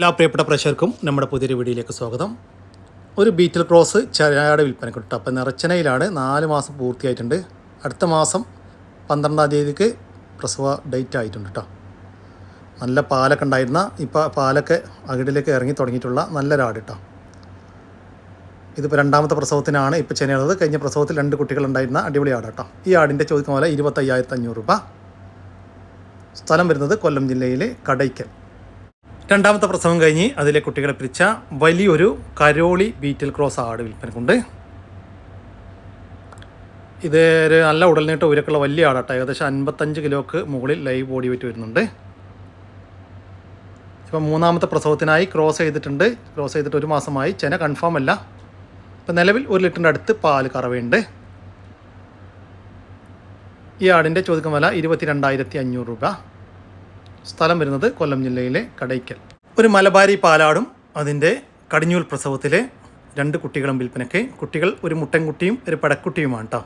എല്ലാ പ്രിയപ്പെട്ട പ്രേക്ഷകർക്കും നമ്മുടെ പുതിയൊരു വീഡിയോയിലേക്ക് സ്വാഗതം. ഒരു ബീറ്റൽ ക്രോസ് ചരയാട് വിൽപ്പനക്ക് കിട്ടും. അപ്പോൾ നിറച്ചനയിലാണ്, 4 മാസം പൂർത്തിയായിട്ടുണ്ട്. അടുത്ത മാസം 12-ാം തീയതിക്ക് പ്രസവ ഡേറ്റ് ആയിട്ടുണ്ട് കേട്ടോ. നല്ല പാലൊക്കെ ഉണ്ടായിരുന്ന, ഇപ്പോൾ പാലൊക്കെ അകിടിലേക്ക് ഇറങ്ങി തുടങ്ങിയിട്ടുള്ള നല്ലൊരാട് കേട്ടോ. ഇതിപ്പോൾ 2ാമത്തെ പ്രസവത്തിനാണ് ഇപ്പോൾ ചെനയുള്ളത്. കഴിഞ്ഞ പ്രസവത്തിൽ 2 കുട്ടികളുണ്ടായിരുന്ന അടിപൊളി ആട് കേട്ടോ. ഈ ആടിൻ്റെ ചോദിക്കുന്ന പോലെ 25,500 രൂപ. സ്ഥലം വരുന്നത് കൊല്ലം ജില്ലയിലെ കടയ്ക്കൽ. 2ാമത്തെ പ്രസവം കഴിഞ്ഞ് അതിലെ കുട്ടികളെ പിരിച്ച വലിയൊരു കരോളി ബീറ്റൽ ക്രോസ് ആട് വിൽപ്പനക്കുണ്ട്. ഇത് ഒരു നല്ല ഉടൽനീട്ട ഉയരക്കുള്ള വലിയ ആടാട്ടോ. ഏകദേശം 55 കിലോക്ക് മുകളിൽ ലൈവ് ബോഡി വെയിറ്റ് വരുന്നുണ്ട്. ഇപ്പം 3ാമത്തെ പ്രസവത്തിനായി ക്രോസ് ചെയ്തിട്ടുണ്ട്. ക്രോസ് ചെയ്തിട്ട് 1 മാസമായി. ചെന കൺഫേം അല്ല. ഇപ്പം നിലവിൽ 1 ലിറ്ററിൻ്റെ അടുത്ത് പാല് കറവയുണ്ട്. ഈ ആടിൻ്റെ ചോദിക്കുന്ന വില 22,500 രൂപ. സ്ഥലം വരുന്നത് കൊല്ലം ജില്ലയിലെ കടയ്ക്കൽ. ഒരു മലബാരി പാലാടും അതിൻ്റെ കടിഞ്ഞൂൽ പ്രസവത്തിലെ 2 കുട്ടികളും വിൽപ്പനയ്ക്ക്. കുട്ടികൾ ഒരു മുട്ടൻകുട്ടിയും ഒരു പടക്കുട്ടിയുമാണ് കേട്ടോ.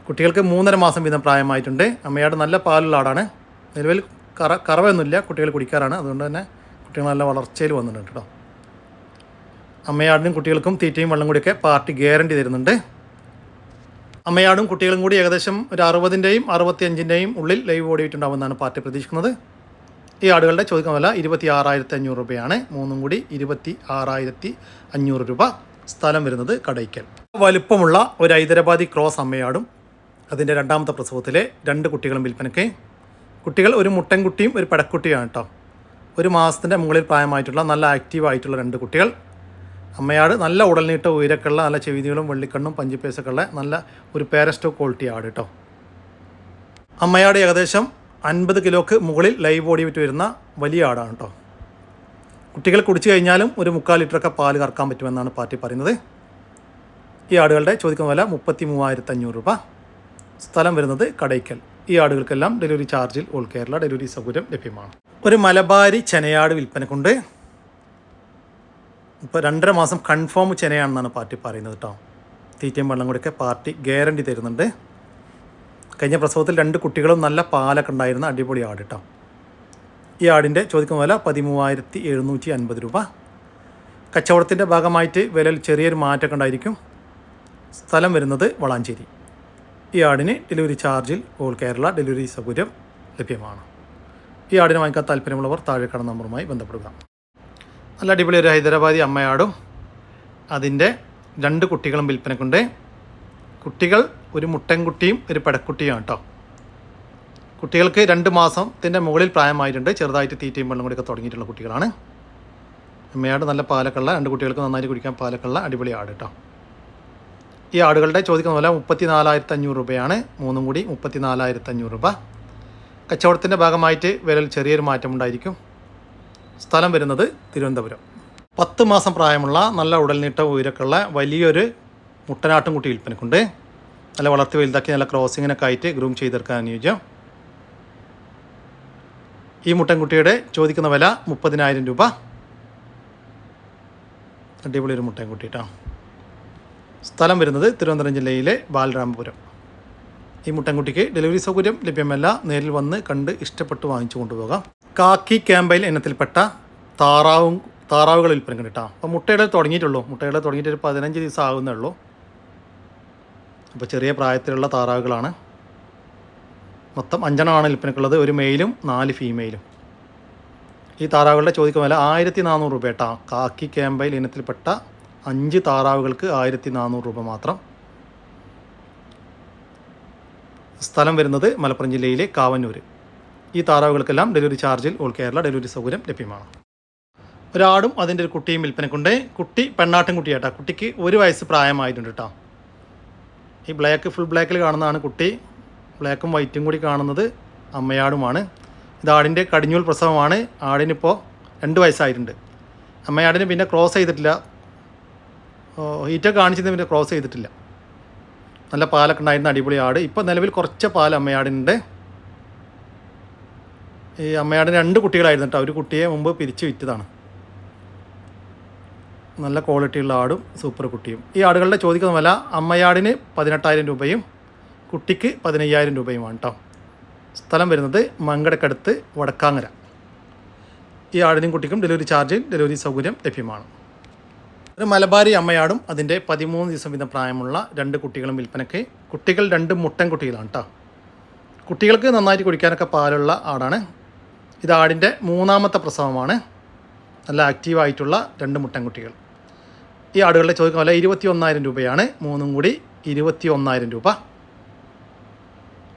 കുട്ടികൾക്ക് 3.5 മാസം വീതം പ്രായമായിട്ടുണ്ട്. അമ്മയാട് നല്ല പാലുള്ള ആടാണ്. നിലവിൽ കറവയൊന്നുമില്ല, കുട്ടികൾ കുടിക്കാറാണ്. അതുകൊണ്ട് തന്നെ കുട്ടികൾ നല്ല വളർച്ചയിൽ വന്നിട്ടുണ്ട് കേട്ടോ. അമ്മയാടിനും കുട്ടികൾക്കും തീറ്റയും വെള്ളം കൂടിയൊക്കെ പാർട്ടി ഗ്യാരണ്ടി തരുന്നുണ്ട്. അമ്മയാടും കുട്ടികളും കൂടി ഏകദേശം ഒരു 60-ൻ്റെയും 65-ൻ്റെയും ഉള്ളിൽ ലൈവ് ബോഡി വെയിറ്റ് ഉണ്ടാവുമെന്നാണ് പാർട്ടി പ്രതീക്ഷിക്കുന്നത്. ഈ ആടുകളുടെ ചോദിക്കുന്ന വില 26,500 രൂപയാണ്. 3 കൂടി 26,500 രൂപ. സ്ഥലം വരുന്നത് കടയ്ക്കൽ. വലുപ്പമുള്ള ഒരു ഹൈദരാബാദി ക്രോസ് അമ്മയാടും അതിൻ്റെ 2ാമത്തെ പ്രസവത്തിലെ 2 കുട്ടികളും വിൽപ്പനയ്ക്ക്. കുട്ടികൾ ഒരു മുട്ടൻകുട്ടിയും ഒരു പടക്കുട്ടിയാണ് കേട്ടോ. 1 മാസത്തിൻ്റെ മുകളിൽ പ്രായമായിട്ടുള്ള നല്ല ആക്റ്റീവായിട്ടുള്ള 2 കുട്ടികൾ. അമ്മയാട് നല്ല ഉടൽനീട്ട ഉയരക്കുള്ള നല്ല ചെവിതികളും വെള്ളിക്കണ്ണും പഞ്ചിപ്പേസൊക്കെ ഉള്ള നല്ല ഒരു പേരസ്റ്റോ ക്വാളിറ്റി ആട് കേട്ടോ. അമ്മയാട് ഏകദേശം 50 കിലോക്ക് മുകളിൽ ലൈവ് ബോഡി വെയിറ്റ് വരുന്ന വലിയ ആടാണ് കേട്ടോ. കുട്ടികൾ കുടിച്ചു കഴിഞ്ഞാലും ഒരു 3/4 ലിറ്ററൊക്കെ പാല് കറക്കാൻ പറ്റുമെന്നാണ് പാർട്ടി പറയുന്നത്. ഈ ആടുകളുടെ ചോദിക്കുന്ന വില 33,500 രൂപ. സ്ഥലം വരുന്നത് കടയ്ക്കൽ. ഈ ആടുകൾക്കെല്ലാം ഡെലിവറി ചാർജിൽ ഓൾ കേരള ഡെലിവറി സൗകര്യം ലഭ്യമാണ്. ഒരു മലബാരി ചെനയാട് വിൽപ്പനക്കുണ്ട്. ഇപ്പോൾ 2.5 മാസം കൺഫേം ചെനയാണെന്നാണ് പാർട്ടി പറയുന്നത് കേട്ടോ. തീറ്റയും വെള്ളം കൂടിയൊക്കെ പാർട്ടി ഗ്യാരണ്ടി തരുന്നുണ്ട്. കഴിഞ്ഞ പ്രസവത്തിൽ 2 കുട്ടികളും നല്ല പാലൊക്കെ ഉണ്ടായിരുന്ന അടിപൊളി ആട് കേട്ടോ. ഈ ആടിൻ്റെ ചോദിക്കുന്ന വില 13,750 രൂപ. കച്ചവടത്തിൻ്റെ ഭാഗമായിട്ട് വിലയിൽ ചെറിയൊരു മാറ്റമൊക്കെ ഉണ്ടായിരിക്കും. സ്ഥലം വരുന്നത് വളാഞ്ചേരി. ഈ ആടിന് ഡെലിവറി ചാർജിൽ ഓൾ കേരള ഡെലിവറി സൗകര്യം ലഭ്യമാണ്. ഈ ആടിനെ വാങ്ങിക്കാൻ താല്പര്യമുള്ളവർ താഴെ കാണുന്ന നമ്പറുമായി ബന്ധപ്പെടുക. നല്ല അടിപൊളി ഒരു ഹൈദരാബാദി അമ്മയാടും അതിൻ്റെ 2 കുട്ടികളും വിൽപ്പനക്കുണ്ട്. കുട്ടികൾ ഒരു മുട്ടൻകുട്ടിയും ഒരു പടക്കുട്ടിയും കേട്ടോ. കുട്ടികൾക്ക് 2 മാസത്തിൻ്റെ മുകളിൽ പ്രായമായിട്ടുണ്ട്. ചെറുതായിട്ട് തീറ്റയും വെള്ളം കൂടിയൊക്കെ തുടങ്ങിയിട്ടുള്ള കുട്ടികളാണ്. അമ്മയാട് നല്ല പാലൊക്കെ ഉള്ള 2 കുട്ടികൾക്ക് നന്നായിട്ട് കുടിക്കാൻ പാലൊക്കെ ഉള്ള അടിപൊളി ആട് കേട്ടോ. ഈ ആടുകളുടെ ചോദിക്കുന്ന വില 34,500 രൂപയാണ്. 3 കൂടി 34,500 രൂപ. കച്ചവടത്തിൻ്റെ ഭാഗമായിട്ട് വിലയിൽ ചെറിയൊരു മാറ്റമുണ്ടായിരിക്കും. സ്ഥലം വരുന്നത് തിരുവനന്തപുരം. 10 മാസം പ്രായമുള്ള നല്ല ഉടൽനീട്ട ഉയരക്കുള്ള വലിയൊരു മുട്ടനാട്ടുംകുട്ടി വിൽപ്പനക്കുണ്ട്. നല്ല വളർത്തി വലുതാക്കി നല്ല ക്രോസിങ്ങിനൊക്കെ ആയിട്ട് ഗ്രൂം ചെയ്തെടുക്കാൻ അനുയോജ്യം. ഈ മുട്ടൻകുട്ടിയുടെ ചോദിക്കുന്ന വില 30,000 രൂപ. അടിപൊളി ഒരു മുട്ടൻകുട്ടി കേട്ടോ. സ്ഥലം വരുന്നത് തിരുവനന്തപുരം ജില്ലയിലെ ബാലരാമപുരം. ഈ മുട്ടൻകുട്ടിക്ക് ഡെലിവറി സൗകര്യം ലഭ്യമല്ല. നേരിൽ വന്ന് കണ്ട് ഇഷ്ടപ്പെട്ട് വാങ്ങിച്ചു കൊണ്ടുപോകാം. കാക്കി ക്യാമ്പയിൽ ഇനത്തിൽപ്പെട്ട താറാവുകൾ വിൽപ്പനക്കുണ്ട് കേട്ടോ. അപ്പോൾ മുട്ടയുടെ തുടങ്ങിയിട്ട് ഒരു 15 ദിവസം ആകുന്നേ ഉള്ളൂ. അപ്പോൾ ചെറിയ പ്രായത്തിലുള്ള താറാവുകളാണ്. മൊത്തം 5 വിൽപ്പനക്കുള്ളത്. ഒരു മെയിലും 4 ഫീമെയിലും. ഈ താറാവുകളുടെ ചോദിക്കുന്ന വില 1,400 രൂപ കേട്ടോ. കാക്കി ക്യാമ്പയിൽ ഇനത്തിൽപ്പെട്ട 5 താറാവുകൾക്ക് 1,400 രൂപ മാത്രം. സ്ഥലം വരുന്നത് മലപ്പുറം ജില്ലയിലെ കാവന്നൂർ. ഈ താറാവുകൾക്കെല്ലാം ഡെലിവറി ചാർജിൽ ഓൾ കേരള ഡെലിവറി സൗകര്യം ലഭ്യമാണ്. ഒരാടും അതിൻ്റെ ഒരു കുട്ടിയും വിൽപ്പനക്കുണ്ട്. കുട്ടി പെണ്ണാട്ടും കുട്ടിയാട്ടോ. കുട്ടിക്ക് 1 വയസ്സ് പ്രായമായിട്ടുണ്ട് കേട്ടോ. ഈ ഫുൾ ബ്ലാക്കിൽ കാണുന്നതാണ് കുട്ടി. ബ്ലാക്കും വൈറ്റും കൂടി കാണുന്നത് അമ്മയാടുമാണ്. ഇത് ആടിൻ്റെ കടിഞ്ഞൂൽ പ്രസവമാണ്. ആടിനിപ്പോൾ 2 വയസ്സായിട്ടുണ്ട്. അമ്മയാടിന് പിന്നെ ക്രോസ് ചെയ്തിട്ടില്ല. ഹീറ്റൊക്കെ കാണിച്ചത് പിന്നെ ക്രോസ് ചെയ്തിട്ടില്ല. നല്ല പാലൊക്കെ ഉണ്ടായിരുന്ന അടിപൊളി ആട്. ഇപ്പോൾ നിലവിൽ കുറച്ച് പാൽ അമ്മയാടിനുണ്ട്. ഈ അമ്മയാടിന് 2 കുട്ടികളായിരുന്നു കേട്ടോ. ഒരു കുട്ടിയെ മുമ്പ് പിരിച്ച് വിറ്റതാണ്. നല്ല ക്വാളിറ്റിയുള്ള ആടും സൂപ്പർ കുട്ടിയും. ഈ ആടുകളുടെ ചോദിക്കുന്ന വില അമ്മയാടിന് 18,000 രൂപയും കുട്ടിക്ക് 15,000 രൂപയുമാണ് കേട്ടോ. സ്ഥലം വരുന്നത് മങ്കടക്കടുത്ത് വടക്കാങ്ങര. ഈ ആടിനും കുട്ടിക്കും ഡെലിവറി ചാർജ് ഡെലിവറി സൗകര്യം ലഭ്യമാണ്. ഒരു മലബാരി അമ്മയാടും അതിൻ്റെ 13 ദിവസം വീതം പ്രായമുള്ള 2 കുട്ടികളും വിൽപ്പനയ്ക്ക്. കുട്ടികൾ 2 മുട്ടൻ കുട്ടികളാണ് കേട്ടോ. കുട്ടികൾക്ക് നന്നായിട്ട് കുടിക്കാനൊക്കെ പാലുള്ള ആടാണ്. ഇത് ആടിൻ്റെ 3ാമത്തെ പ്രസവമാണ്. നല്ല ആക്റ്റീവായിട്ടുള്ള 2 മുട്ടൻ കുട്ടികൾ. ഈ ആടുകളുടെ ചോദിക്കുന്ന വില 21,000 രൂപയാണ്. 3ഉം കൂടി 21,000 രൂപ.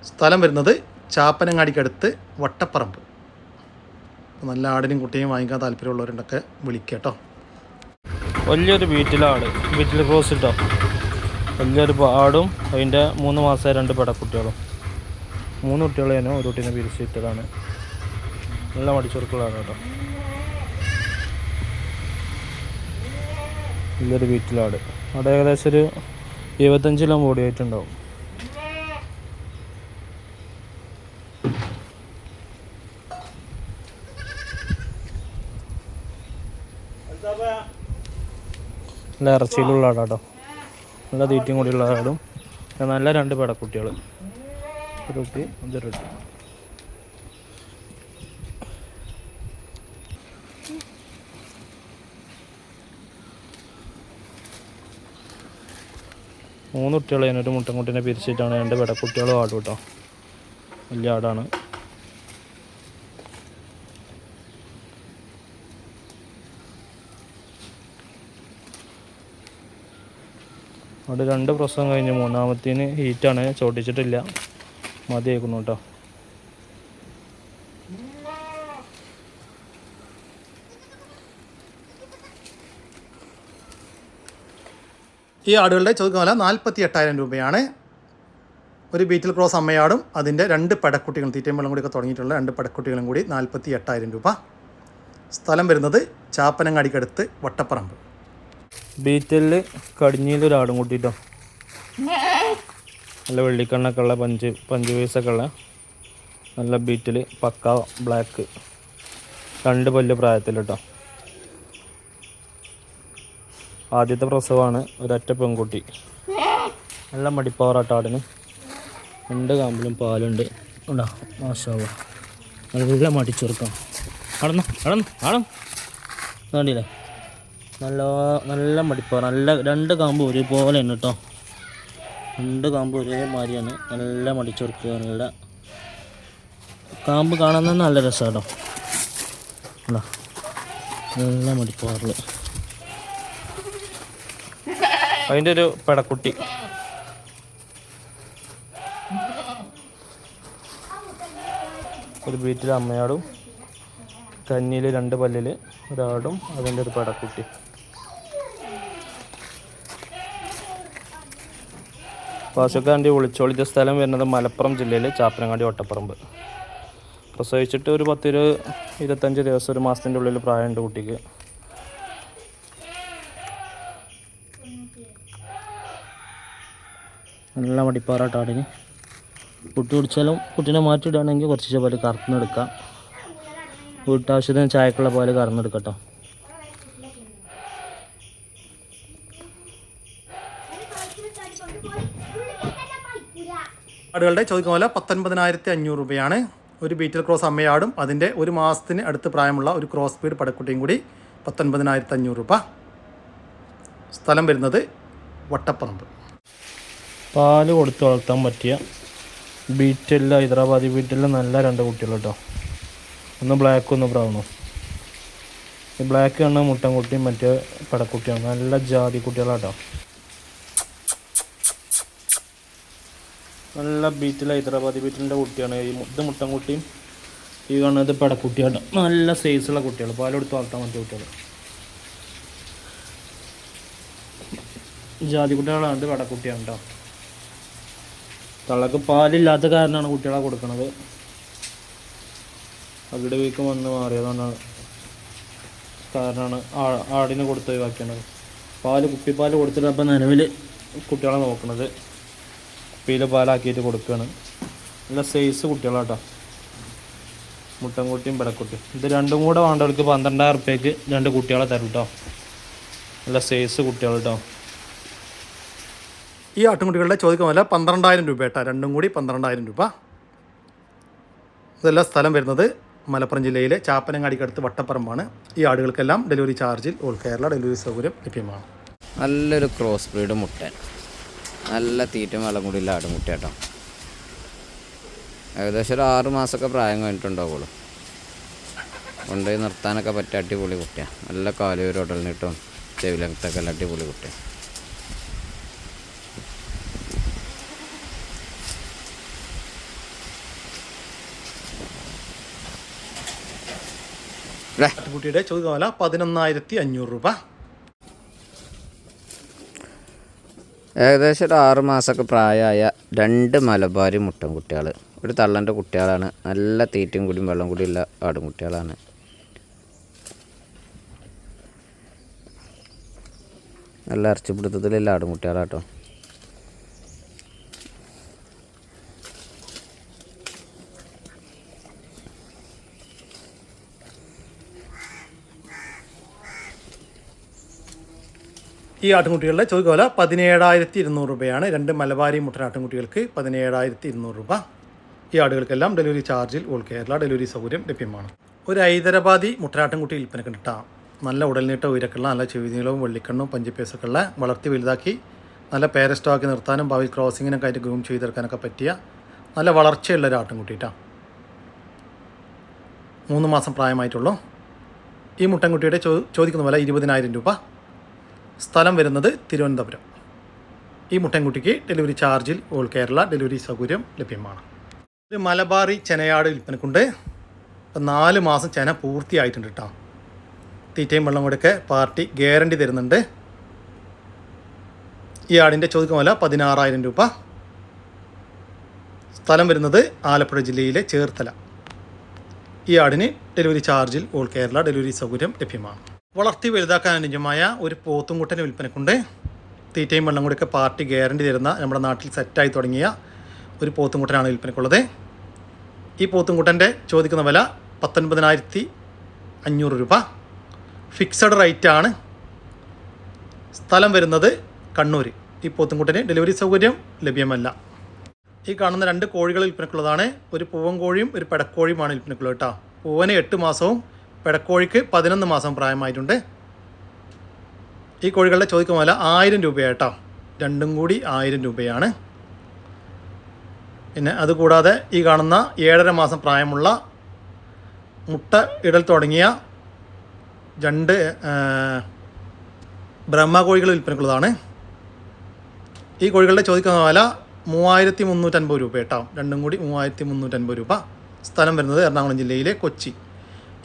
സ്ഥലം വരുന്നത് ചാപ്പനങ്ങാടിക്കടുത്ത് വട്ടപ്പറമ്പ്. നല്ല ആടിനും കുട്ടിയും വാങ്ങിക്കാൻ താല്പര്യമുള്ളവരുണ്ടൊക്കെ വിളിക്കുക കേട്ടോ. വലിയൊരു ബീറ്റിലാണ്, ബീറ്റിൽ ക്രോസ് ഇട്ടോ. വലിയൊരു ആടും അതിൻ്റെ 3 മാസമായ 2 പെടക്കുട്ടികളും. 3 കുട്ടികളേനോ ഒരു കുട്ടീനെ പിരിച്ചിട്ടതാണ്. നല്ല മടിച്ചുറുക്കളാണ് കേട്ടോ. വലിയൊരു ബീറ്റിലാട്. അവിടെ ഏകദേശം ഒരു 25 കിലോ ബോഡി ആയിട്ടുണ്ടാവും. നല്ല ഇറച്ചിയിലുള്ള ആടാട്ടോ. നല്ല തീറ്റയും കൂടിയുള്ള ആടും. നല്ല 2 പെടക്കുട്ടികൾ. ഒരു കുട്ടി അതൊരു കുട്ടി. മൂന്ന് കുട്ടികൾ അതിനൊരു മുട്ടൻകുട്ടീനെ പിരിച്ചിട്ടാണ് 2 പെടക്കുട്ടികളും ആടും കേട്ടോ. വലിയ ആടാണ്. അവിടെ 2 പ്രസവം കഴിഞ്ഞ് 3ാമത്തേന് ഹീറ്റാണ്, ചോട്ടിച്ചിട്ടില്ല, മതിയാക്കുന്നു കേട്ടോ. ഈ ആടുകളുടെ ചോദിക്കുന്ന വില 48,000 രൂപയാണ്. ഒരു ബീറ്റിൽ ക്രോസ് അമ്മയാടും അതിൻ്റെ 2 പെടക്കുട്ടികളും തീറ്റയും വെള്ളം കൂടിയൊക്കെ തുടങ്ങിയിട്ടുള്ള 2 പെടക്കുട്ടികളും കൂടി 48,000 രൂപ. സ്ഥലം വരുന്നത് ചാപ്പനങ്ങാടിക്കടുത്ത് വട്ടപ്പറമ്പ്. ബീറ്റലിൽ കടിഞ്ഞിലൊരാടും കൂട്ടിട്ടോ. നല്ല വെള്ളിക്കണ്ണൊക്കെ ഉള്ള പഞ്ച് പീസൊക്കെ ഉള്ള നല്ല ബീറ്റിൽ പക്ക ബ്ലാക്ക്. 2 പല്ല് പ്രായത്തിൽ കേട്ടോ. ആദ്യത്തെ പ്രസവമാണ്. ഒരൊറ്റ പെൺകുട്ടി. നല്ല മടിപ്പവറാട്ടോ ആടിന്. 2 കാമ്പിലും പാലുണ്ട്. ഉണ്ടോ മാഷാവ. നല്ല മടിച്ചെറുക്കാം. വേണ്ടിയില്ലേ? നല്ല മടിപ്പവർ. നല്ല 2 കാമ്പ് ഒരുപോലെ തന്നെ കേട്ടോ. 2 കാമ്പ് ഒരേമാതിരിയാണ്. നല്ല മടിച്ചെറുക്കുക. നല്ല കാമ്പ് കാണാൻ തന്നെ നല്ല രസമാണ് കേട്ടോ. നല്ല മടിപ്പവറിൽ അതിൻ്റെ ഒരു പെടക്കുട്ടി. ഒരു ബീറ്റിൽ അമ്മയാടും കന്നിയിൽ 2 പല്ലിൽ ഒരാടും അതിൻ്റെ ഒരു പെടക്കുട്ടി. പാശുക്കാൻ്റെ ഒളിച്ചോളിച്ച സ്ഥലം വരുന്നത് മലപ്പുറം ജില്ലയിൽ ചാപ്പനങ്ങാടി വട്ടപ്പറമ്പ്. പ്രസവിച്ചിട്ട് ഒരു 10-25 ദിവസം, 1 മാസത്തിൻ്റെ ഉള്ളിൽ പ്രായമുണ്ട് കുട്ടിക്ക്. നല്ല മടിപ്പാറാട്ടാടിന്. കുട്ടി കുടിച്ചാലും കുട്ടീനെ മാറ്റിയിടുകയാണെങ്കിൽ കുറച്ച് പോലെ കറന്നെടുക്കാം. വീട്ടാവശ്യത്തിന് ചായക്കുള്ള പോലെ കറന്നെടുക്കട്ടോ. ആടുകളുടെ ചോദിക്കുന്ന പോലെ 19,500 രൂപയാണ്. ഒരു ബീറ്റൽ ക്രോസ് അമ്മയാടും അതിൻ്റെ 1 മാസത്തിന് അടുത്ത് പ്രായമുള്ള ഒരു ക്രോസ് സ്പീഡ് പടക്കുട്ടിയും കൂടി 19,500 രൂപ. സ്ഥലം വരുന്നത് വട്ടപ്പറമ്പ്. പാല് കൊടുത്ത് വളർത്താൻ പറ്റിയ ബീറ്റല്ല, ഹൈദരാബാദി ബീറ്റല്ല നല്ല 2 കുട്ടികൾ കേട്ടോ. ഒന്ന് ബ്ലാക്ക്, ഒന്ന് ബ്രൗണും. ഈ ബ്ലാക്ക് ആണ് മുട്ടൻകുട്ടിയും മറ്റേ പടക്കുട്ടിയാണ്. നല്ല ജാതി കുട്ടികളാട്ടോ. നല്ല ബീറ്റിൽ ഹൈദരാബാദി ബീറ്റിലിൻ്റെ കുട്ടിയാണ്. ഇത് മുട്ടൻകുട്ടിയും ഈ കാണുന്നത് പടക്കുട്ടിയാട്ടോ. നല്ല സൈസുള്ള കുട്ടികൾ, പാലെടുത്ത് വളർത്താൻ പറ്റിയ കുട്ടികൾ. ജാതി കുട്ടികളാണ്. ഇത് പടക്കുട്ടിയാണ് കേട്ടോ. തള്ളക്ക് പാലില്ലാത്ത കാരണമാണ് കുട്ടികളെ കൊടുക്കുന്നത്. അവിടെ വീക്കം വന്ന് മാറിയതാണ് കാരണമാണ് ആടിന് കൊടുത്ത് ഒഴിവാക്കിയത്. കുപ്പിപ്പാൽ കൊടുത്തിട്ട് അപ്പം നിലവിൽ കുട്ടികളെ നോക്കുന്നത് കുപ്പിയിൽ പാലാക്കിയിട്ട് കൊടുക്കുകയാണ്. നല്ല സൈസ് കുട്ടികളാട്ടോ. മുട്ടൻകുട്ടിയും പെടക്കുട്ടിയും. ഇത് 2ഉം കൂടെ വേണ്ടവർക്ക് 12,000 റുപ്യക്ക് 2 കുട്ടികളെ തരും കേട്ടോ. നല്ല സൈസ് കുട്ടികൾ കേട്ടോ. ഈ ആട്ടുംകുട്ടികളുടെ ചോദിക്കുന്ന വില 12,000 രൂപ കേട്ടോ. 2ഉം കൂടി 12,000 രൂപ. ഇതെല്ലാം സ്ഥലം വരുന്നത് മലപ്പുറം ജില്ലയിലെ ചാപ്പനങ്ങാടിക്കടുത്ത് വട്ടപ്പറമ്പാണ്. ഈ ആടുകൾക്കെല്ലാം ഡെലിവറി ചാർജിൽ ഓൾ കേരള ഡെലിവറി സൗകര്യം ലഭ്യമാണ്. നല്ലൊരു ക്രോസ് ബ്രീഡ് മുട്ടൻ, നല്ല തീറ്റയും വെള്ളം കൂടിയുള്ള ആടുമുട്ട കേട്ടോ. ഏകദേശം ഒരു 6 മാസമൊക്കെ പ്രായം കഴിഞ്ഞിട്ടുണ്ടാവുള്ളൂ. കൊണ്ടുപോയി നിർത്താനൊക്കെ പറ്റിയ അടിപൊളി കുട്ടിയാണ്. നല്ല കാലുവരും ഉടലിനിട്ടും ചെവിലത്തൊക്കെ എല്ലാം അടിപൊളി കുട്ടിയാണ്. കുട്ടിയുടെ ചോദ്യ വില 11,500 രൂപ. ഏകദേശം ഒരു 6 മാസമൊക്കെ പ്രായമായ 2 മലബാരി മുട്ടൻ കുട്ടികൾ, ഒരു തള്ളൻ്റെ കുട്ടികളാണ്. നല്ല തീറ്റയും കൂടിയും വെള്ളം കൂടിയുള്ള ആടുംകുട്ടികളാണ്. നല്ല ഇറച്ചിപ്പിടുത്തത്തിലുള്ള ആടുംകുട്ടികളാട്ടോ. ഈ ആട്ടിൻകുട്ടികളുടെ ചോദ്യ വില 17,200 രൂപയാണ്. 2 മലബാരി മുട്ടൻ ആട്ടിൻകുട്ടികൾക്ക് 17,200 രൂപ. ഈ ആടുകൾക്കെല്ലാം ഡെലിവറി ചാർജിൽ ഓൾ കേരള ഡെലിവറി സൗകര്യം ലഭ്യമാണ്. ഒരു ഹൈദരാബാദി മുട്ടനാട്ടിൻകുട്ടി വിൽപ്പനക്ക് കിട്ടാം. നല്ല ഉടൽനീട്ട ഉയരക്കുള്ള, നല്ല ചെവിനീളവും വെള്ളിക്കണ്ണും പഞ്ചിപ്പേസൊക്കെ ഉള്ള, വളർത്തി വലുതാക്കി നല്ല പേരസ്റ്റോക്കി നിർത്താനും ഭാവി ക്രോസിങ്ങിനൊക്കെ ആയിട്ട് ഗ്രൂം ചെയ്തെടുക്കാനൊക്കെ പറ്റിയ നല്ല വളർച്ചയുള്ള ഒരു ആട്ടിൻകുട്ടിയിട്ടാണ്. 3 മാസം പ്രായമായിട്ടുള്ളൂ. ഈ മുട്ടൻകുട്ടിയുടെ ചോദിക്കുന്ന വില 20,000 രൂപ. സ്ഥലം വരുന്നത് തിരുവനന്തപുരം. ഈ മുട്ടൻകുട്ടിക്ക് ഡെലിവറി ചാർജിൽ ഓൾ കേരള ഡെലിവറി സൗകര്യം ലഭ്യമാണ്. ഒരു മലബാറി ചെനയാട് വിൽപ്പനക്കുണ്ട്. ഇപ്പം 4 മാസം ചെന പൂർത്തിയായിട്ടുണ്ട് കേട്ടോ. തീറ്റയും വെള്ളം കൂടെയൊക്കെ പാർട്ടി ഗ്യാരണ്ടി തരുന്നുണ്ട്. ഈ ആടിൻ്റെ ചോദിക്കുന്ന വില 16,000 രൂപ. സ്ഥലം വരുന്നത് ആലപ്പുഴ ജില്ലയിലെ ചേർത്തല. ഈ ആടിന് ഡെലിവറി ചാർജിൽ ഓൾ കേരള ഡെലിവറി സൗകര്യം ലഭ്യമാണ്. വളർത്തി വലുതാക്കാൻ അനുയോജ്യമായ ഒരു പോത്തുംകുട്ടനെ വിൽപ്പനക്കുണ്ട്. തീറ്റയും വെള്ളം കൂടിയൊക്കെ പാർട്ടി ഗ്യാരണ്ടി തരുന്ന നമ്മുടെ നാട്ടിൽ സെറ്റായി തുടങ്ങിയ ഒരു പോത്തുംകുട്ടനാണ് വിൽപ്പനക്കുള്ളത്. ഈ പോത്തുംകുട്ടൻ്റെ ചോദിക്കുന്ന വില 19,500 രൂപ. ഫിക്സഡ് റേറ്റാണ്. സ്ഥലം വരുന്നത് കണ്ണൂർ. ഈ പോത്തുംകുട്ടന് ഡെലിവറി സൗകര്യം ലഭ്യമല്ല. ഈ കാണുന്ന 2 കോഴികൾ വിൽപ്പനക്കുള്ളതാണ്. ഒരു പൂവൻ കോഴിയും ഒരു പെടക്കോഴിയുമാണ് വിൽപ്പനക്കുള്ളത് കേട്ടോ. പൂവന് 8 മാസവും പെടക്കോഴിക്ക് 11 മാസം പ്രായമായിട്ടുണ്ട്. ഈ കോഴികളുടെ ചോദിക്കുന്ന വില 1000 രൂപയാട്ടോ. രണ്ടും കൂടി 1000 രൂപയാണ്. പിന്നെ അതുകൂടാതെ ഈ കാണുന്ന 7.5 മാസം പ്രായമുള്ള മുട്ട ഇടൽ തുടങ്ങിയ 2 ബ്രഹ്മ കോഴികൾ വിൽപ്പനക്കുള്ളതാണ്. ഈ കോഴികളുടെ ചോദിക്കുന്ന വില 3,350 രൂപ കേട്ടോ. രണ്ടും കൂടി 3,350 രൂപ. സ്ഥലം വരുന്നത് എറണാകുളം ജില്ലയിലെ കൊച്ചി.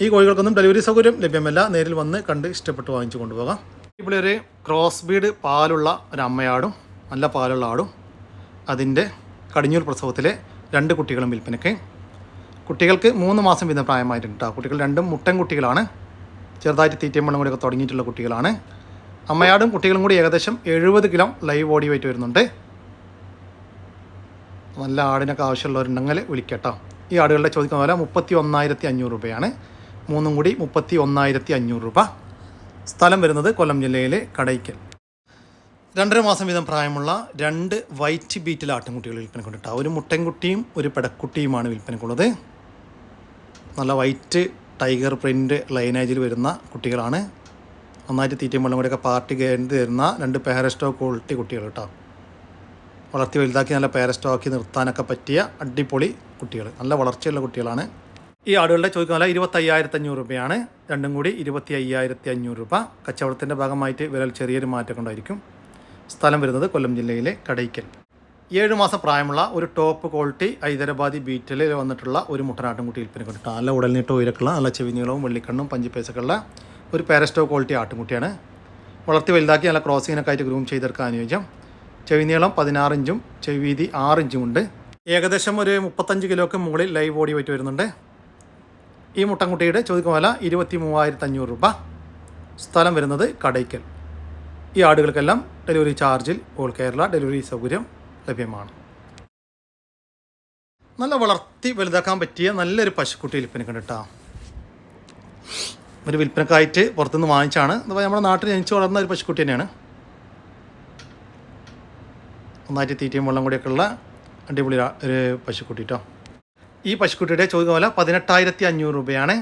ഈ കോഴികൾക്കൊന്നും ഡെലിവറി സൗകര്യം ലഭ്യമല്ല. നേരിൽ വന്ന് കണ്ട് ഇഷ്ടപ്പെട്ട് വാങ്ങിച്ചു കൊണ്ടുപോകാം. ഇവിടെ ഒരു ക്രോസ് ബീഡ് പാലുള്ള ഒരു അമ്മയാടും നല്ല പാലുള്ള ആടും അതിൻ്റെ കടിഞ്ഞൂൽ പ്രസവത്തിലെ 2 കുട്ടികളും വിൽപ്പനയ്ക്ക്. കുട്ടികൾക്ക് 3 മാസം വീതം പ്രായമായിട്ടുണ്ട് കേട്ടോ. കുട്ടികൾ 2 മുട്ടൻ കുട്ടികളാണ്. ചെറുതായിട്ട് തീറ്റയും വെള്ളം കൂടിയൊക്കെ തുടങ്ങിയിട്ടുള്ള കുട്ടികളാണ്. അമ്മയാടും കുട്ടികളും കൂടി ഏകദേശം 70 കിലോ ലൈവ് ബോഡി വെയിറ്റ് വരുന്നുണ്ട്. നല്ല ആടിനൊക്കെ ആവശ്യമുള്ളവരുണ്ടെങ്കിൽ വിളിക്കട്ടോ. ഈ ആടുകളുടെ ചോദിക്കുന്ന വില 31,500 രൂപയാണ്. 3 കൂടി 31,500 രൂപ. സ്ഥലം വരുന്നത് കൊല്ലം ജില്ലയിലെ കടയ്ക്കൽ. 2.5 മാസം വീതം പ്രായമുള്ള 2 വൈറ്റ് ബീറ്റിൽ ആട്ടിൻകുട്ടികൾ വിൽപ്പനക്കുണ്ട് കേട്ടോ. ഒരു മുട്ടൻകുട്ടിയും ഒരു പെടക്കുട്ടിയുമാണ് വിൽപ്പനക്കുള്ളത്. നല്ല വൈറ്റ് ടൈഗർ പ്രിൻ്റ് ലൈനേജിൽ വരുന്ന കുട്ടികളാണ്. നന്നായിട്ട് തീറ്റയും വെള്ളം കൂടെയൊക്കെ പാർട്ടി ഗ്യാരണ്ടി തരുന്ന 2 പേരസ്റ്റോ ക്വാളിറ്റി കുട്ടികൾ കേട്ടോ. വളർത്തി വലുതാക്കി നല്ല പേരസ്റ്റോക്കി നിർത്താനൊക്കെ പറ്റിയ അടിപൊളി കുട്ടികൾ, നല്ല വളർച്ചയുള്ള കുട്ടികളാണ്. ഈ ആടുകളുടെ ചോദിക്കുന്ന വില 25,500 രൂപയാണ്. രണ്ടും കൂടി 25,500 രൂപ. കച്ചവടത്തിൻ്റെ ഭാഗമായിട്ട് വില ചെറിയൊരു മാറ്റം ഉണ്ടായിരിക്കും. സ്ഥലം വരുന്നത് കൊല്ലം ജില്ലയിലെ കടയ്ക്കൽ. 7 മാസം പ്രായമുള്ള ഒരു ടോപ്പ് ക്വാളിറ്റി ഹൈദരാബാദി ബീറ്റിൽ വന്നിട്ടുള്ള ഒരു മുട്ടനാട്ടിൻകുട്ടി വിൽപ്പനക്കുണ്ട്. നല്ല ഉടൽനീട്ടം ഉയരക്കുള്ള, നല്ല ചെവിനീളവും വെള്ളിക്കണ്ണും പഞ്ചിപ്പേസൊക്കെയുള്ള ഒരു പാരസ്റ്റോ ക്വാളിറ്റി ആട്ടിൻകുട്ടിയാണ്. വളർത്തി വലുതാക്കി നല്ല ക്രോസിങ്ങിനൊക്കെ ആയിട്ട് ഗ്രൂം ചെയ്തെടുക്കാൻ അനുയോജ്യം. ചെവിനീളം 16 ഇഞ്ചും ചെവീതി 6 ഇഞ്ചും ഉണ്ട്. ഏകദേശം ഒരു 35 കിലോക്ക് മുകളിൽ ലൈവ് ബോഡി വെയിറ്റ് വരുന്നുണ്ട്. ഈ മുട്ടൻകുട്ടിയുടെ ചോദിക്കുന്ന വില 23,500 രൂപ. സ്ഥലം വരുന്നത് കടയ്ക്കൽ. ഈ ആടുകൾക്കെല്ലാം ഡെലിവറി ചാർജിൽ ഓൾ കേരള ഡെലിവറി സൗകര്യം ലഭ്യമാണ്. നല്ല വളർത്തി വലുതാക്കാൻ പറ്റിയ നല്ലൊരു പശുക്കുട്ടി വിൽപ്പനക്കുണ്ട് കേട്ടോ. ഒരു വിൽപ്പനക്കായിട്ട് പുറത്തുനിന്ന് വാങ്ങിച്ചാണ്. അതുപോലെ നമ്മുടെ നാട്ടിൽ ജനിച്ചു വളർന്ന ഒരു പശുക്കുട്ടി തന്നെയാണ്. നന്നായിട്ട് തീറ്റയും വെള്ളം കൂടിയൊക്കെ ഉള്ള അടിപൊളി ഒരു പശുക്കുട്ടി കേട്ടോ. ഈ പശുക്കുട്ടിയുടെ ചോദിക്കുന്ന വില 18,500 രൂപയാണ്.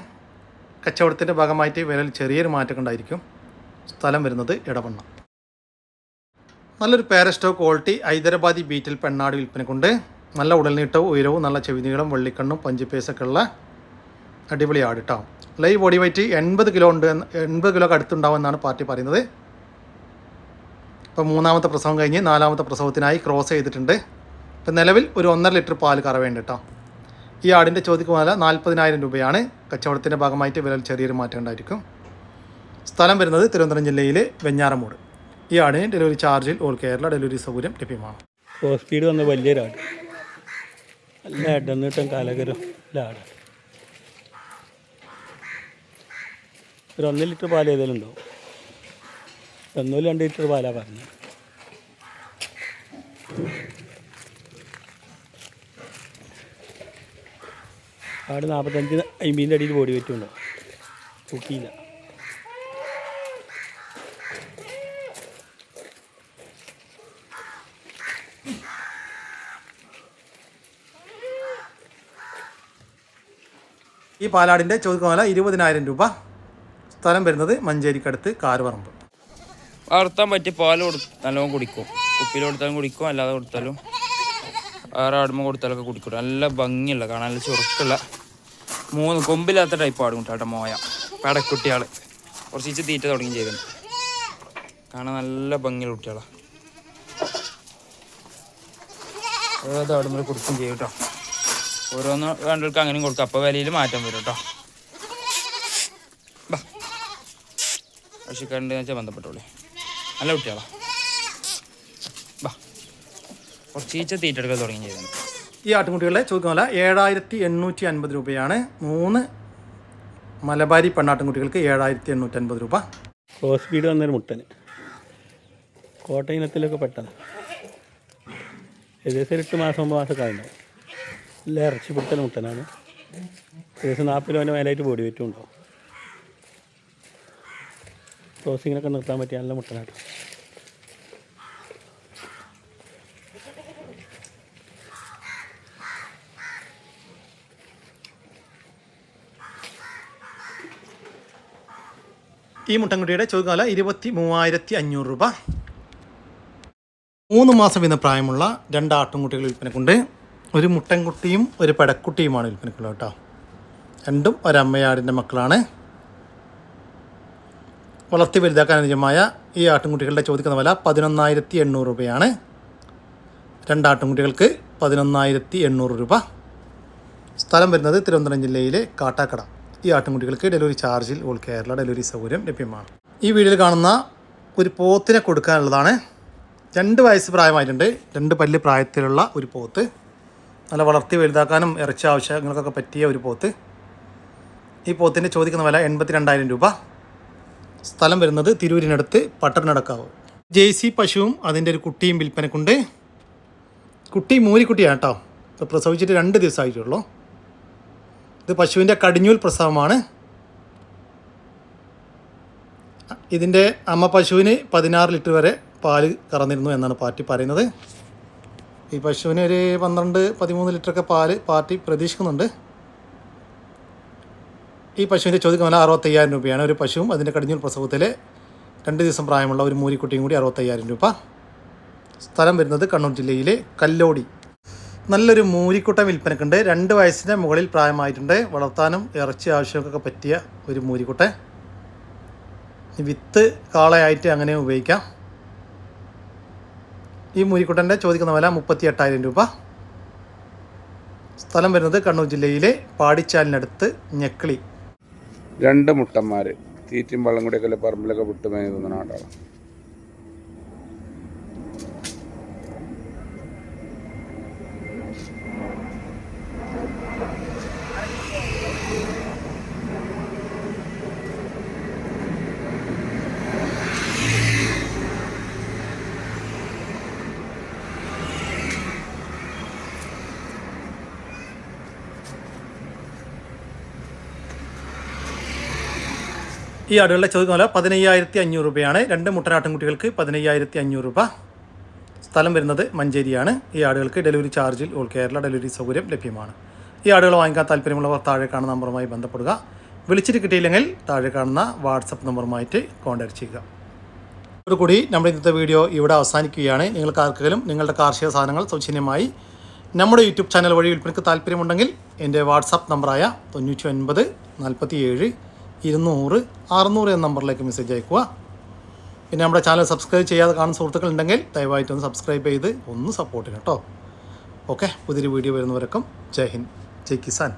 കച്ചവടത്തിൻ്റെ ഭാഗമായിട്ട് വിലയിൽ ചെറിയൊരു മാറ്റം ഉണ്ടായിരിക്കും. സ്ഥലം വരുന്നത് ഇടവണ്ണ. നല്ലൊരു പാരസ്റ്റോ ക്വാളിറ്റി ഹൈദരാബാദി ബീറ്റിൽ പെണ്ണാട് വിൽപ്പനക്കുണ്ട്. നല്ല ഉടൽനീട്ടവും ഉയരവും നല്ല ചെവിനീളം വെള്ളിക്കണ്ണും പഞ്ചുപേസൊക്കെ ഉള്ള അടിപൊളി ആട് കേട്ടോ. ലൈവ് ബോഡി വെയിറ്റ് 80 കിലോ ഉണ്ട്, 80 കിലോക്ക് അടുത്തുണ്ടാവുമെന്നാണ് പാർട്ടി പറയുന്നത്. ഇപ്പോൾ 3ാമത്തെ പ്രസവം കഴിഞ്ഞ് 4ാമത്തെ പ്രസവത്തിനായി ക്രോസ് ചെയ്തിട്ടുണ്ട്. ഇപ്പം നിലവിൽ ഒരു 1.5 ലിറ്റർ പാല് കറവേണ്ട കേട്ടോ. ഈ ആടിൻ്റെ ചോദിക്കുന്ന വില 40,000 രൂപയാണ്. കച്ചവടത്തിൻ്റെ ഭാഗമായിട്ട് വിലയിൽ ചെറിയൊരു മാറ്റം ഉണ്ടായിരിക്കും. സ്ഥലം വരുന്നത് തിരുവനന്തപുരം ജില്ലയിലെ വെഞ്ഞാറമൂട്. ഈ ആടിന് ഡെലിവറി ചാർജിൽ ഓൾ കേരള ഡെലിവറി സൗകര്യം ലഭ്യമാണ്. ക്രോസ് സ്പീഡ് വന്ന വലിയൊരാട്, നല്ല ഇടന്നിട്ടും കാലകരം ആട്. ഒരു 1 ലിറ്റർ പാൽ ഏതെങ്കിലും ഉണ്ടാവും. 1-2 ലിറ്റർ പാലാണ് പറഞ്ഞത്. ആട് 45-50 അടിയിൽ ബോഡി വെയിറ്റ് ഉണ്ടാവും. തൂക്കിയില്ല. ഈ പാലാടിൻ്റെ ചോദിക്കുന്ന വില 20,000 രൂപ. സ്ഥലം വരുന്നത് മഞ്ചേരിക്കടുത്ത് കാർവറമ്പ്. വളർത്താൻ പറ്റിയ പാൽ നല്ലോണം കുടിക്കും. കുപ്പിയിൽ കൊടുത്താലും കുടിക്കും, അല്ലാതെ കൊടുത്താലും വേറെ ആടുമ്പോൾ കൊടുത്താലൊക്കെ കുടിക്കും. നല്ല ഭംഗിയുള്ള കാണാൻ, നല്ല ചുറുക്കുള്ള 3 കൊമ്പില്ലാത്ത ടൈപ്പ് ആടും കേട്ടോ. മോയ പടക്കുട്ടിയാൾ കുറച്ച് തീറ്റ തുടങ്ങി ചെയ്തിട്ടുണ്ട്. കാണാൻ നല്ല ഭംഗിയുള്ള കുട്ടികളാണ്. ഏത് ആടുമ്പോൾ കൊടുക്കും ചെയ്യും കേട്ടോ. ഓരോന്ന് വേണ്ടവർക്ക് അങ്ങനെയും കൊടുക്കും. അപ്പോൾ വിലയിൽ മാറ്റം വരും കേട്ടോ. കൃഷിക്കാരൻ്റെ വെച്ചാൽ ബന്ധപ്പെട്ടോളേ, നല്ല കുട്ടികളാ. കുറച്ച് തീറ്റെടുക്കാൻ തുടങ്ങി ചെയ്തിട്ടുണ്ട്. ഈ ആട്ടുംകുട്ടികളുടെ ചോദിക്കുന്ന വില 7,850 രൂപയാണ്. 3 മലബാരി പെണ്ണാട്ടുംകുട്ടികൾക്ക് 7,850 രൂപ. ക്രോസ് സ്പീഡ് വന്നൊരു മുട്ടന് കോട്ടയം ഇനത്തിലൊക്കെ പെട്ടത്. ഏകദേശം 8 മാസം 9 മാസമൊക്കെ ആയിട്ടുണ്ടാവും. നല്ല ഇറച്ചി പിടുത്തൽ മുട്ടനാണ്. ഏകദേശം 40 കിലോൻ്റെ മേലായിട്ട് ബോഡി വെയിറ്റും ഉണ്ടാവും. ക്രോസിങ്ങിനൊക്കെ നിർത്താൻ പറ്റിയ നല്ല മുട്ടനായിട്ട്. ഈ മുട്ടൻകുട്ടിയുടെ ചോദിക്കുന്ന വില 23,500 രൂപ. 3 മാസം വീതം പ്രായമുള്ള 2 ആട്ടുംകുട്ടികൾ വിൽപ്പനക്കുണ്ട്. ഒരു മുട്ടൻകുട്ടിയും ഒരു പെടക്കുട്ടിയുമാണ് വിൽപ്പനക്കുള്ളത് കേട്ടോ. രണ്ടും ഒരമ്മയാടിൻ്റെ മക്കളാണ്. വളർത്തി വലുതാക്കാൻ അനുയോജ്യമായ ഈ ആട്ടുംകുട്ടികളുടെ ചോദിക്കുന്ന വില 11,800 രൂപയാണ്. 2 ആട്ടുംകുട്ടികൾക്ക് 11,800 രൂപ. സ്ഥലം വരുന്നത് തിരുവനന്തപുരം ജില്ലയിലെ കാട്ടാക്കട. ഈ ആട്ടുംകുട്ടികൾക്ക് ഡെലിവറി ചാർജിൽ ഓൾ കേരള ഡെലിവറി സൗകര്യം ലഭ്യമാണ്. ഈ വീഡിയോയിൽ കാണുന്ന ഒരു പോത്തിനെ കൊടുക്കാനുള്ളതാണ്. 2 വയസ്സ് പ്രായമായിട്ടുണ്ട്. 2 പല്ല് പ്രായത്തിലുള്ള ഒരു പോത്ത്. നല്ല വളർത്തി വലുതാക്കാനും ഇറച്ചി ആവശ്യങ്ങൾക്കൊക്കെ പറ്റിയ ഒരു പോത്ത്. ഈ പോത്തിൻ്റെ ചോദിക്കുന്ന വില 82,000 രൂപ. സ്ഥലം വരുന്നത് തിരൂരിനടുത്ത് പട്ടണടക്കാവ്. ജേഴ്സി പശുവും അതിൻ്റെ ഒരു കുട്ടിയും വിൽപ്പനക്കുണ്ട്. കുട്ടി മൂരിക്കുട്ടിയാണ് കേട്ടോ. ഇപ്പോൾ പ്രസവിച്ചിട്ട് 2 ദിവസമായിട്ടുള്ളൂ. ഇത് പശുവിൻ്റെ കടിഞ്ഞൂൽ പ്രസവമാണ്. ഇതിൻ്റെ അമ്മ പശുവിന് 16 ലിറ്റർ വരെ പാല് കറന്നിരുന്നു എന്നാണ് പാർട്ടി പറയുന്നത്. ഈ പശുവിന് ഒരു 12-13 ലിറ്ററൊക്കെ പാല് പാർട്ടി പ്രതീക്ഷിക്കുന്നുണ്ട്. ഈ പശുവിൻ്റെ ചോദിക്കുന്ന വില 65,000 രൂപയാണ്. ഒരു പശുവും അതിൻ്റെ കടിഞ്ഞൂൽ പ്രസവത്തിലെ 2 ദിവസം പ്രായമുള്ള ഒരു മൂരിക്കുട്ടിയും കൂടി 65,000 രൂപ. സ്ഥലം വരുന്നത് കണ്ണൂർ ജില്ലയിലെ കല്ലോടി. നല്ലൊരു മൂരിക്കുട്ടൻ വിൽപ്പനക്കുണ്ട്. 2 വയസ്സിന് മുകളിൽ പ്രായമായിട്ടുണ്ട്. വളർത്താനും ഇറച്ചി ആവശ്യമൊക്കെ പറ്റിയ ഒരു മൂരിക്കുട്ടൻ. വിത്ത് കാളയായിട്ട് അങ്ങനെ ഉപയോഗിക്കാം. ഈ മൂരിക്കുട്ടൻ്റെ ചോദിക്കുന്ന വില 38,000 രൂപ. സ്ഥലം വരുന്നത് കണ്ണൂർ ജില്ലയിലെ പാടിച്ചാലിനടുത്ത് ഞെക്കിളി. 2 മുട്ടന്മാർ തീറ്റും വെള്ളം കൂടിയൊക്കെ പറമ്പിലൊക്കെ വിട്ട് മേയുന്ന നാടാണ്. ഈ ആടുകളുടെ ചോദിക്കുന്ന വില 15,500 രൂപയാണ്. 2 മുട്ടനാട്ടിൻകുട്ടികൾക്ക് 15,500 രൂപ. സ്ഥലം വരുന്നത് മഞ്ചേരിയാണ്. ഈ ആടുകൾക്ക് ഡെലിവറി ചാർജിൽ ഓൾ കേരള ഡെലിവറി സൗകര്യം ലഭ്യമാണ്. ഈ ആടുകൾ വാങ്ങിക്കാൻ താല്പര്യമുള്ളവർ താഴെ കാണുന്ന നമ്പറുമായി ബന്ധപ്പെടുക. വിളിച്ചിട്ട് കിട്ടിയില്ലെങ്കിൽ താഴെ കാണുന്ന വാട്സപ്പ് നമ്പറുമായിട്ട് കോൺടാക്ട് ചെയ്യുക. ഇതോടുകൂടി നമ്മുടെ ഇന്നത്തെ വീഡിയോ ഇവിടെ അവസാനിക്കുകയാണ്. നിങ്ങൾക്ക് ആർക്കെങ്കിലും നിങ്ങളുടെ കാർഷിക സാധനങ്ങൾ സൗജന്യമായി നമ്മുടെ യൂട്യൂബ് ചാനൽ വഴി വിൽപ്പനയ്ക്ക് താല്പര്യമുണ്ടെങ്കിൽ എൻ്റെ വാട്സാപ്പ് നമ്പറായ 99 47 200 600 എന്ന നമ്പറിലേക്ക് മെസ്സേജ് അയക്കുക. പിന്നെ നമ്മുടെ ചാനൽ സബ്സ്ക്രൈബ് ചെയ്യാതെ കാണുന്ന സുഹൃത്തുക്കളുണ്ടെങ്കിൽ ദയവായിട്ടൊന്ന് സബ്സ്ക്രൈബ് ചെയ്ത് ഒന്ന് സപ്പോർട്ട് ചെയ്യാം കേട്ടോ. ഓക്കെ, പുതിയൊരു വീഡിയോ വരുന്നവരൊക്കെ ജയ് ഹിന്ദ്, ജയ് കിസാൻ.